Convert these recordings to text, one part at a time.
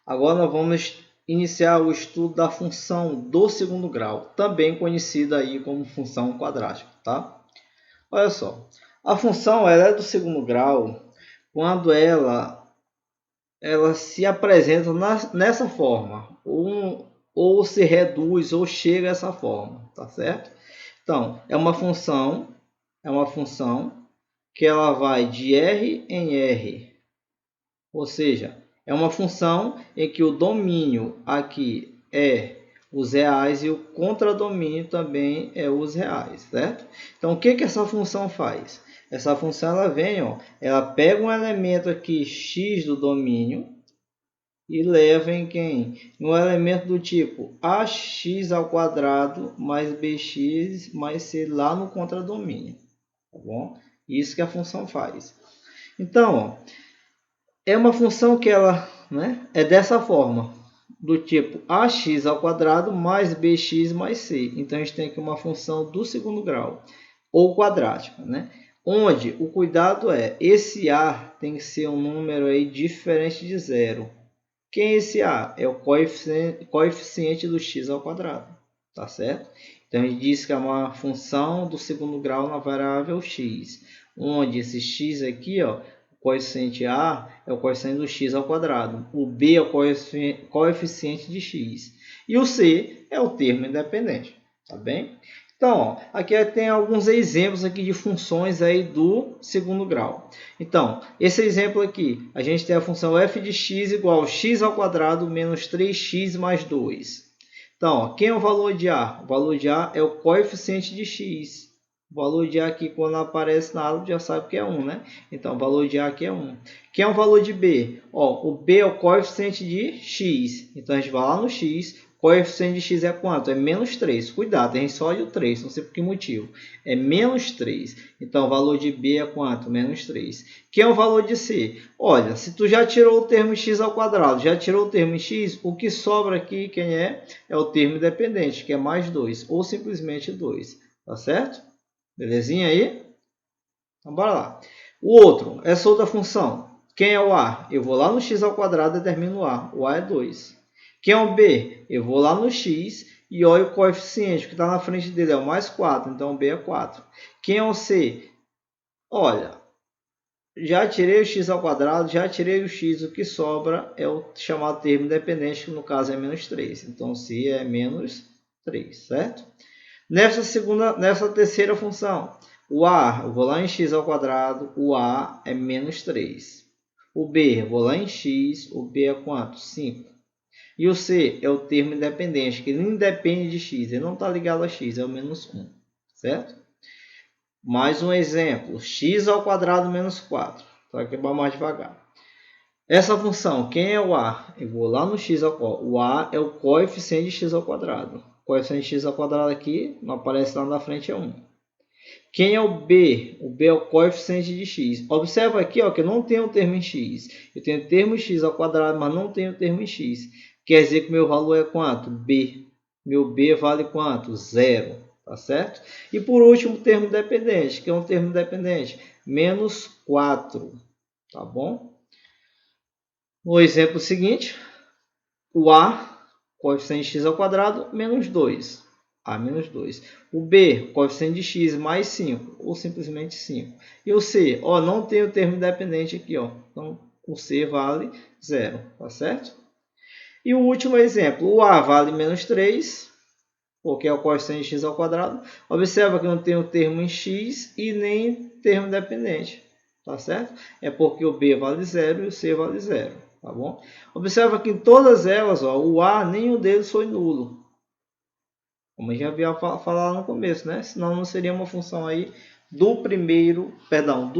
Agora nós vamos iniciar o estudo da função do segundo grau, também conhecida aí como função quadrática, tá? Olha só, a função ela é do segundo grau quando ela se apresenta nessa forma, ou se reduz ou chega a essa forma, tá certo? Então, é uma função que ela vai de R em R, ou seja, é uma função em que o domínio aqui é os reais e o contradomínio também é os reais, certo? Então, o que essa função faz? Essa função ela vem, ela pega um elemento aqui x do domínio e leva em quem? Um elemento do tipo ax ao quadrado mais bx mais c lá no contradomínio, tá bom? Isso que a função faz. Então, é uma função que ela, é dessa forma, do tipo ax ao quadrado mais bx mais c. Então, a gente tem aqui uma função do segundo grau, ou quadrática, onde o cuidado é, esse a tem que ser um número aí diferente de zero. Quem é esse a? É o coeficiente do x ao quadrado, tá certo? Então, a gente diz que é uma função do segundo grau na variável x, onde esse x aqui, o coeficiente a é o coeficiente do x ao quadrado, o b é o coeficiente de x e o c é o termo independente, tá bem? Então, aqui tem alguns exemplos aqui de funções aí do segundo grau. Então, esse exemplo aqui, a gente tem a função f de x igual a x ao quadrado menos 3x mais 2. Então, quem é o valor de a? O valor de a é o coeficiente de x. O valor de a aqui, quando aparece na aula, já sabe que é 1, né? Então, o valor de a aqui é 1. Quem é o valor de b? O b é o coeficiente de x. Então, a gente vai lá no x. O coeficiente de x é quanto? É menos 3. Cuidado, a gente só olha o 3, não sei por que motivo. É menos 3. Então, o valor de b é quanto? Menos 3. Que é o valor de c? Olha, se tu já tirou o termo x ao quadrado, já tirou o termo x, o que sobra aqui, quem é? É o termo independente, que é mais 2, ou simplesmente 2. Tá certo? Belezinha aí? Então, bora lá. O outro, essa outra função. Quem é o a? Eu vou lá no x ao quadrado e determino o a. O a é 2. Quem é o b? Eu vou lá no x e olho o coeficiente que está na frente dele, é o mais 4, então o b é 4. Quem é o c? Olha, já tirei o x ao quadrado, já tirei o x, o que sobra é o chamado termo independente, que no caso é menos 3. Então, c é menos 3, certo? Nessa terceira função, o a, eu vou lá em x ao quadrado, o a é menos 3. O b, eu vou lá em x, o b é quanto? 5. E o c é o termo independente, que ele independe de x, ele não está ligado a x, é o menos 1, certo? Mais um exemplo, x ao quadrado menos 4. Só que vamos mais devagar. Essa função, quem é o a? Eu vou lá no x ao quadrado. O a é o coeficiente de x ao quadrado. O coeficiente de x ao quadrado aqui, não aparece lá na frente, é 1. Quem é o b? O b é o coeficiente de x. Observa aqui que eu não tenho o termo em x. Eu tenho o termo x ao quadrado, mas não tenho o termo em x. Quer dizer que meu valor é quanto? B. Meu b vale quanto? 0. Tá certo? E por último, o termo dependente. Que é um termo dependente? Menos 4. Tá bom? No exemplo seguinte, o a, coeficiente de x ao quadrado, menos 2. A menos 2. O b, coeficiente de x, mais 5, ou simplesmente 5. E o c, não tem o termo independente aqui, então o c vale 0, tá certo? E o último exemplo, o a vale menos 3, porque é o coeficiente de x ao quadrado. Observa que não tem o termo em x e nem termo independente, tá certo? É porque o b vale 0 e o c vale 0, tá bom? Observa que em todas elas, o a, nenhum deles foi nulo. Como a gente já havia falado no começo, né? Senão não seria uma função aí do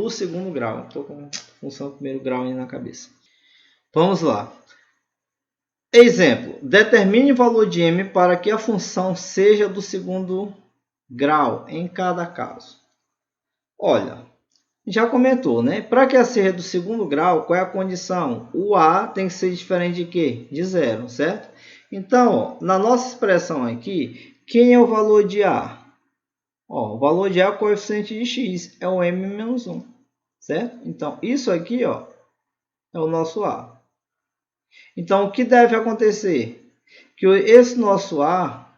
segundo grau. Estou com função do primeiro grau aí na cabeça. Vamos lá. Exemplo, determine o valor de m para que a função seja do segundo grau em cada caso. Olha, já comentou, né? Para que ela seja do segundo grau, qual é a condição? O a tem que ser diferente de quê? De 0, certo? Então, na nossa expressão aqui, quem é o valor de a? O valor de a é o coeficiente de x, é o m menos 1, certo? Então, isso aqui é o nosso a. Então, o que deve acontecer? Que esse nosso A,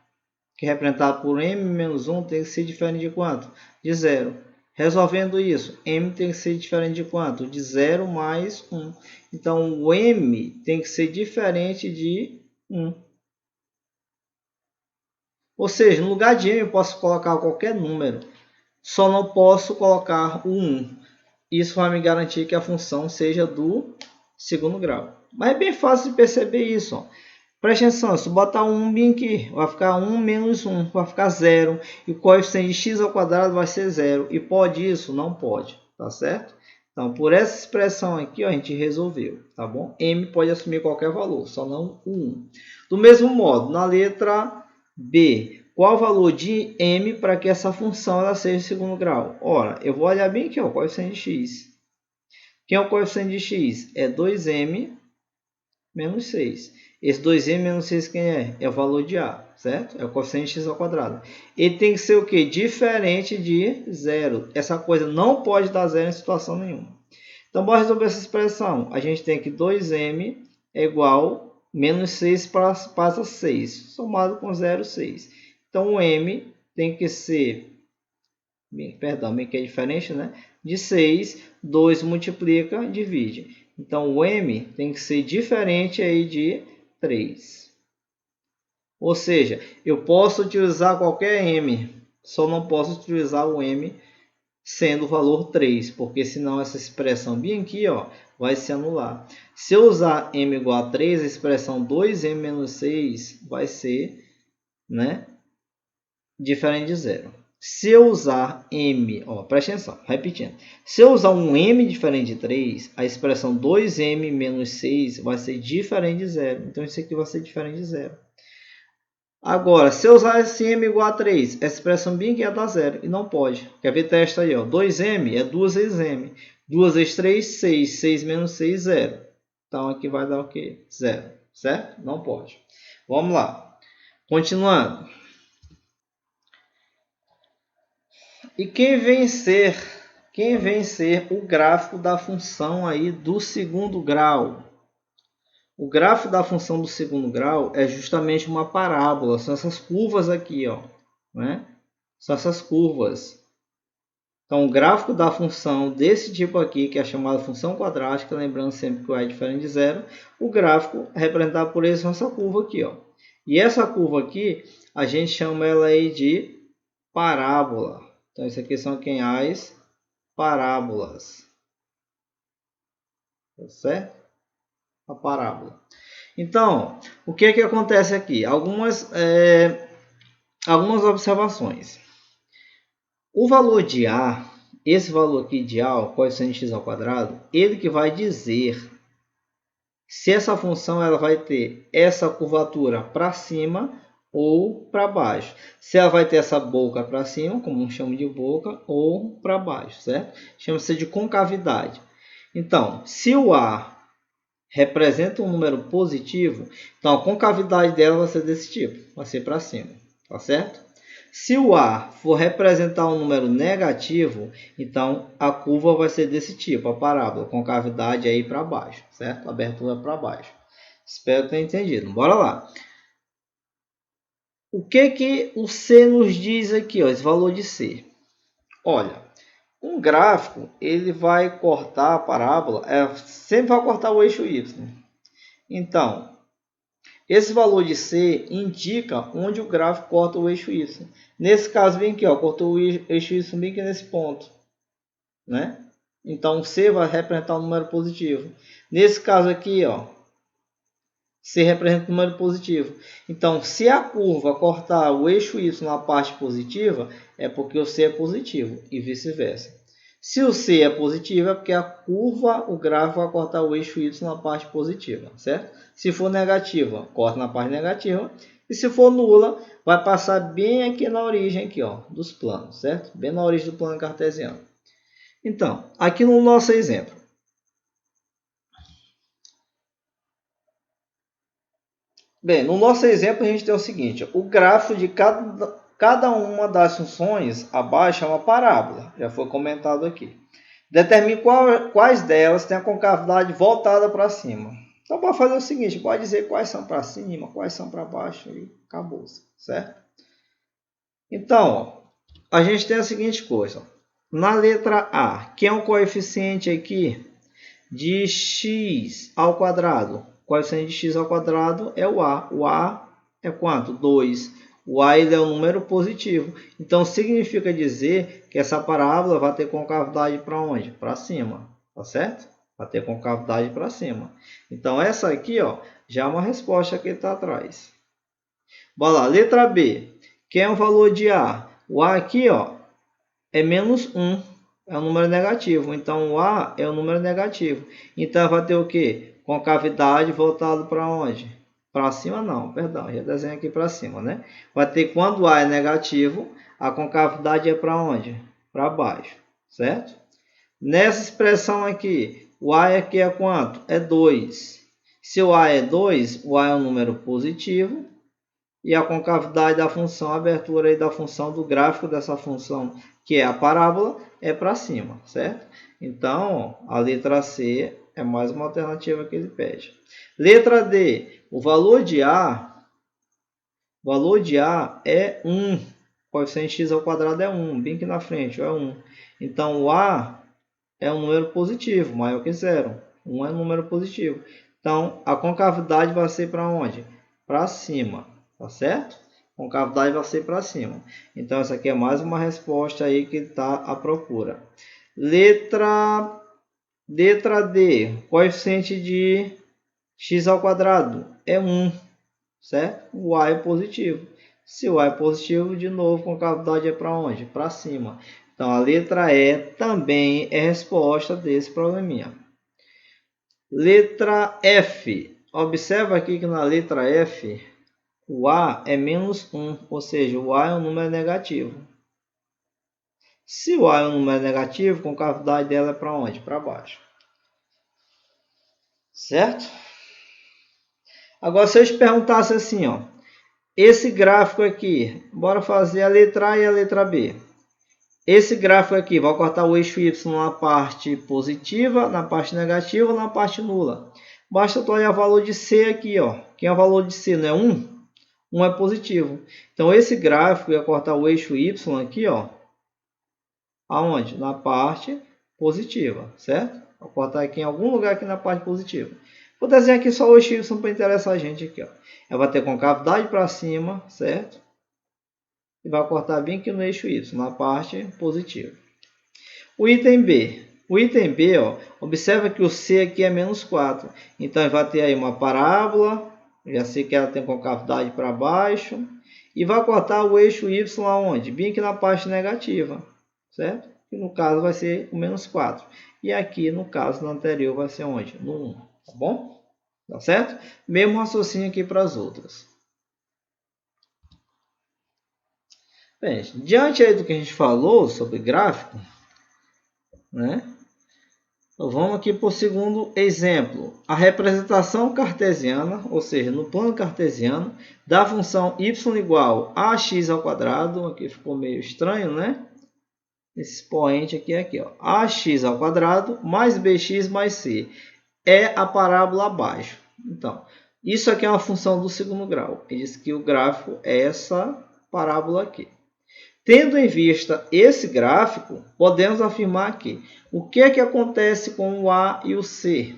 que é representado por m menos 1, tem que ser diferente de quanto? De 0. Resolvendo isso, m tem que ser diferente de quanto? De 0 mais 1. Então, o m tem que ser diferente de 1. Ou seja, no lugar de m eu posso colocar qualquer número. Só não posso colocar o 1. Isso vai me garantir que a função seja do segundo grau. Mas é bem fácil de perceber isso. Ó. Preste atenção, se eu botar um bem aqui, vai ficar 1 menos 1, vai ficar 0. E o coeficiente de x ao quadrado vai ser 0. E pode isso? Não pode, tá certo? Então, por essa expressão aqui, ó, a gente resolveu, tá bom? M pode assumir qualquer valor, só não o 1. Do mesmo modo, na letra B, qual o valor de m para que essa função ela seja de segundo grau? Ora, eu vou olhar bem aqui, ó, o coeficiente de x. Quem é o coeficiente de x? É 2m menos 6. Esse 2m menos 6 quem é? É o valor de A, certo? É o coeficiente de x ao quadrado. Ele tem que ser o quê? Diferente de 0. Essa coisa não pode dar 0 em situação nenhuma. Então, bora resolver essa expressão. A gente tem que 2m é igual menos 6 passa 6, somado com 0, 6. Então, o m tem que ser, perdão, que é diferente, né? De 6, 2 multiplica, divide. Então, o m tem que ser diferente aí de 3. Ou seja, eu posso utilizar qualquer m, só não posso utilizar o m sendo o valor 3, porque senão essa expressão bem aqui, ó, vai se anular. Se eu usar m igual a 3, a expressão 2m menos 6 vai ser, né, diferente de 0. Se eu usar m, ó, presta atenção, repetindo. Se eu usar um m diferente de 3, a expressão 2m menos 6 vai ser diferente de 0. Então, isso aqui vai ser diferente de 0. Agora, se eu usar esse m igual a 3, essa expressão bem aqui ia dar 0. E não pode. Quer ver? Testa aí. Ó. 2m é 2 vezes m. 2 vezes 3, 6. 6 menos 6, 0. Então, aqui vai dar o quê? 0. Certo? Não pode. Vamos lá. Continuando. E quem vencer o gráfico da função aí do segundo grau? O gráfico da função do segundo grau é justamente uma parábola. São essas curvas aqui, ó, né? São essas curvas. Então, o gráfico da função desse tipo aqui, que é chamada função quadrática, lembrando sempre que o é diferente de 0, o gráfico é representado por essa curva aqui, ó. E essa curva aqui, a gente chama ela aí de parábola. Então, isso aqui são as parábolas. Tá certo? A parábola. Então, o que acontece aqui? Algumas observações. O valor de A, esse valor aqui de A, o coeficiente x ao quadrado, ele que vai dizer se essa função ela vai ter essa curvatura para cima ou para baixo. Se ela vai ter essa boca para cima, como chama de boca, ou para baixo, certo? Chama-se de concavidade. Então, se o A representa um número positivo, então a concavidade dela vai ser desse tipo, vai ser para cima, tá certo? Se o A for representar um número negativo, então a curva vai ser desse tipo, a parábola, concavidade aí para baixo, certo? Abertura para baixo. Espero ter entendido. Bora lá. O que o C nos diz aqui, ó, esse valor de C? Olha, um gráfico, ele vai cortar a parábola, sempre vai cortar o eixo Y. Então, esse valor de C indica onde o gráfico corta o eixo Y. Nesse caso, bem aqui, ó, cortou o eixo Y bem aqui nesse ponto, né? Então, C vai representar um número positivo. Nesse caso aqui, ó, C representa um número positivo. Então, se a curva cortar o eixo Y na parte positiva, é porque o C é positivo e vice-versa. Se o C é positivo, é porque a curva, o gráfico vai cortar o eixo Y na parte positiva, certo? Se for negativa, corta na parte negativa. E se for nula, vai passar bem aqui na origem aqui, ó, dos planos, certo? Bem na origem do plano cartesiano. Então, aqui no nosso exemplo. Bem, no nosso exemplo a gente tem o seguinte, o gráfico de cada uma das funções abaixo é uma parábola, já foi comentado aqui. Determine quais delas tem a concavidade voltada para cima. Então, para fazer o seguinte, pode dizer quais são para cima, quais são para baixo e acabou, certo? Então, a gente tem a seguinte coisa. Na letra A, que é um coeficiente aqui de x ao quadrado. O coeficiente de x ao quadrado é o A. O A é quanto? 2. O A ele é um número positivo. Então, significa dizer que essa parábola vai ter concavidade para onde? Para cima. Tá certo? Vai ter concavidade para cima. Então, essa aqui ó, já é uma resposta que está atrás. Bora lá. Letra B. Que é um valor de A. O A aqui ó, é menos 1. É um número negativo. Então, o A é um número negativo. Então, vai ter o quê? Concavidade voltado para onde? Para cima não, perdão. Já desenho aqui para cima, né? Vai ter quando o A é negativo, a concavidade é para onde? Para baixo, certo? Nessa expressão aqui, o A aqui é quanto? É 2. Se o A é 2, o A é um número positivo. E a concavidade da função, a abertura aí da função, do gráfico dessa função, que é a parábola, é para cima, certo? Então, a letra C é mais uma alternativa que ele pede. Letra D, o valor de A é 1. O coeficiente x ao quadrado é 1, bem aqui na frente, é 1. Então, o A é um número positivo, maior que 0. 1 é um número positivo. Então, a concavidade vai ser para onde? Para cima. Tá certo? Concavidade vai ser para cima. Então, essa aqui é mais uma resposta aí que está à procura. Letra D. Coeficiente de x ao quadrado é 1. Certo? O A é positivo. Se o A é positivo, de novo, concavidade é para onde? Para cima. Então, a letra E também é resposta desse probleminha. Letra F. Observa aqui que na letra F, o A é menos 1, ou seja, o A é um número negativo. Se o A é um número negativo, a concavidade dela é para onde? Para baixo. Certo? Agora, se eu te perguntasse assim, ó, esse gráfico aqui, bora fazer a letra A e a letra B. Esse gráfico aqui vai cortar o eixo Y na parte positiva, na parte negativa ou na parte nula. Basta tu olhar o valor de C aqui, ó. Que é o valor de C, não é 1? 1 é positivo. Então, esse gráfico ia cortar o eixo Y aqui, ó. Aonde? Na parte positiva, certo? Vou cortar aqui em algum lugar aqui na parte positiva. Vou desenhar aqui só o eixo Y para interessar a gente aqui, ó. Ela vai ter concavidade para cima, certo? E vai cortar bem aqui no eixo Y, na parte positiva. O item B. O item B, ó, observa que o C aqui é menos 4. Então, vai ter aí uma parábola. Já sei que ela tem concavidade para baixo. E vai cortar o eixo Y aonde? Bem aqui na parte negativa. Certo? E no caso vai ser o menos 4. E aqui, no caso, no anterior, vai ser onde? No 1. Tá bom? Tá certo? Mesmo raciocínio aqui para as outras. Bem, diante aí do que a gente falou sobre gráfico, né? Então, vamos aqui para o segundo exemplo. A representação cartesiana, ou seja, no plano cartesiano, da função y igual a x ao quadrado. Aqui ficou meio estranho, né? Esse expoente aqui, ó. Ax ao quadrado mais bx mais c. É a parábola abaixo. Então, isso aqui é uma função do segundo grau. Ele diz que o gráfico é essa parábola aqui. Tendo em vista esse gráfico, podemos afirmar que o que é que acontece com o A e o C?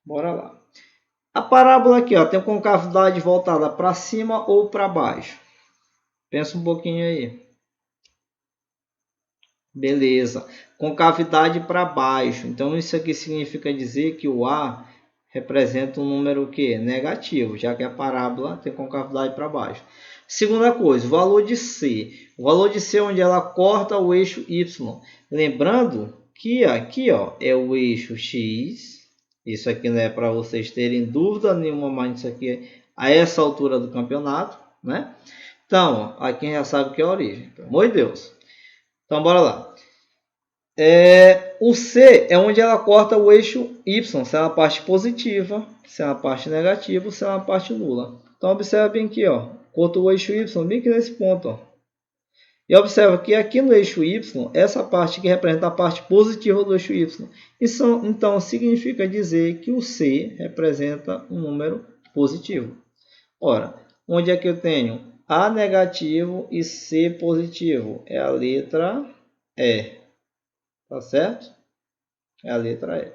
Bora lá. A parábola aqui, ó, tem concavidade voltada para cima ou para baixo? Pensa um pouquinho aí. Beleza. Concavidade para baixo. Então, isso aqui significa dizer que o A representa um número o quê? Negativo, já que a parábola tem concavidade para baixo. Segunda coisa, o valor de C. O valor de C é onde ela corta o eixo Y. Lembrando que aqui ó, é o eixo X. Isso aqui não é para vocês terem dúvida nenhuma, mas isso aqui é a essa altura do campeonato, né? Então, aqui já sabe que é a origem. Pelo amor de Deus. Então, bora lá. O C é onde ela corta o eixo Y, se é uma parte positiva, se é uma parte negativa, se é uma parte nula. Então, observe bem aqui, ó. Cortou o eixo Y bem aqui nesse ponto, ó. E observa que aqui no eixo Y, essa parte que representa a parte positiva do eixo Y. Isso, então, significa dizer que o C representa um número positivo. Ora, onde é que eu tenho A negativo e C positivo? É a letra E. Tá certo? É a letra E.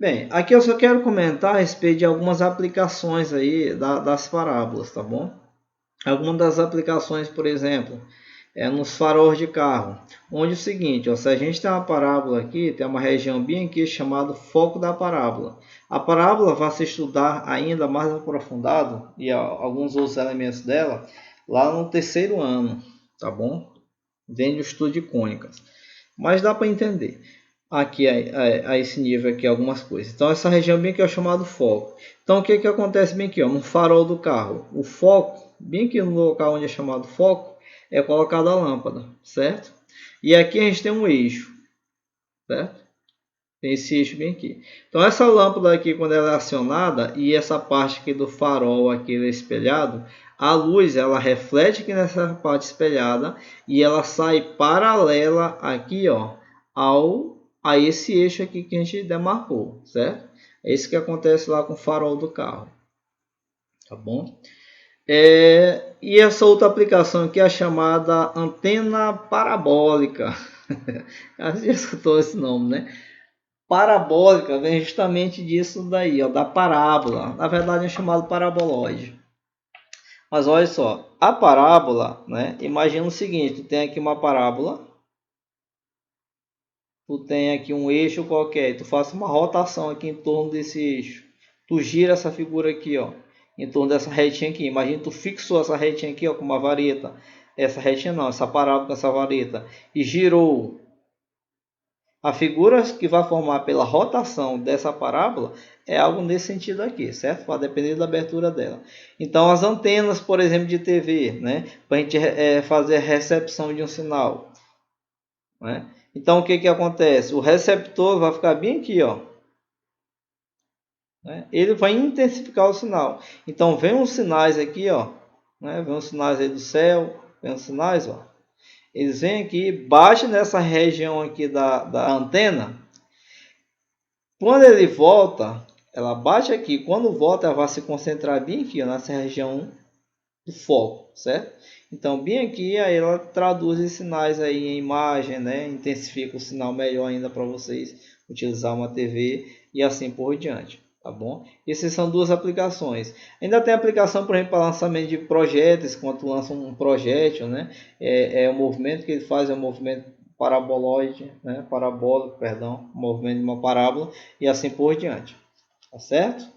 Bem, aqui eu só quero comentar a respeito de algumas aplicações aí das parábolas, tá bom? Algumas das aplicações, por exemplo, nos faróis de carro, onde é o seguinte, ó, se a gente tem uma parábola aqui, tem uma região bem aqui chamada foco da parábola. A parábola vai se estudar ainda mais aprofundado, e alguns outros elementos dela, lá no terceiro ano, tá bom? Vem do estudo de cônicas. Mas dá para entender aqui a esse nível aqui algumas coisas. Então essa região bem aqui é chamado foco. Então o que que acontece bem aqui, ó, no farol do carro? O foco, bem aqui no local onde é chamado foco, é colocada a lâmpada, certo? E aqui a gente tem um eixo, certo? Tem esse eixo bem aqui. Então essa lâmpada aqui, quando ela é acionada e essa parte aqui do farol aqui é espelhado, a luz ela reflete aqui nessa parte espelhada e ela sai paralela aqui, ó, a esse eixo aqui que a gente demarcou, certo? É isso que acontece lá com o farol do carro, tá bom? E essa outra aplicação aqui é a chamada antena parabólica. A gente já escutou esse nome, né? Parabólica vem justamente disso daí, ó, da parábola. Na verdade é chamado paraboloide. Mas olha só, a parábola, né? Imagina o seguinte, tu tem aqui uma parábola, tu tem aqui um eixo qualquer, tu faz uma rotação aqui em torno desse eixo. Tu gira essa figura aqui, ó, em torno dessa retinha aqui. Imagina tu fixou essa retinha aqui, ó, com uma vareta. Essa retinha não, essa parábola com essa vareta. E girou. A figura que vai formar pela rotação dessa parábola é algo nesse sentido aqui, certo? Vai depender da abertura dela. Então, as antenas, por exemplo, de TV, né? Para a gente fazer a recepção de um sinal, né? Então, o que que acontece? O receptor vai ficar bem aqui, ó, né? Ele vai intensificar o sinal. Então, vem os sinais aqui, ó, né? Vem os sinais aí do céu, vem os sinais, ó. Eles vêm aqui, bate nessa região aqui da antena. Quando ele volta, ela bate aqui. Quando volta, ela vai se concentrar bem aqui, ó, nessa região do foco, certo? Então, bem aqui, aí ela traduz os sinais aí em imagem, né? Intensifica o sinal melhor ainda para vocês utilizar uma TV e assim por diante, tá bom? Essas são duas aplicações. Ainda tem aplicação, por exemplo, para lançamento de projéteis, quando tu lança um projétil, né? O movimento que ele faz é um movimento paraboloide, né? Parabólico, perdão, movimento de uma parábola e assim por diante, tá certo?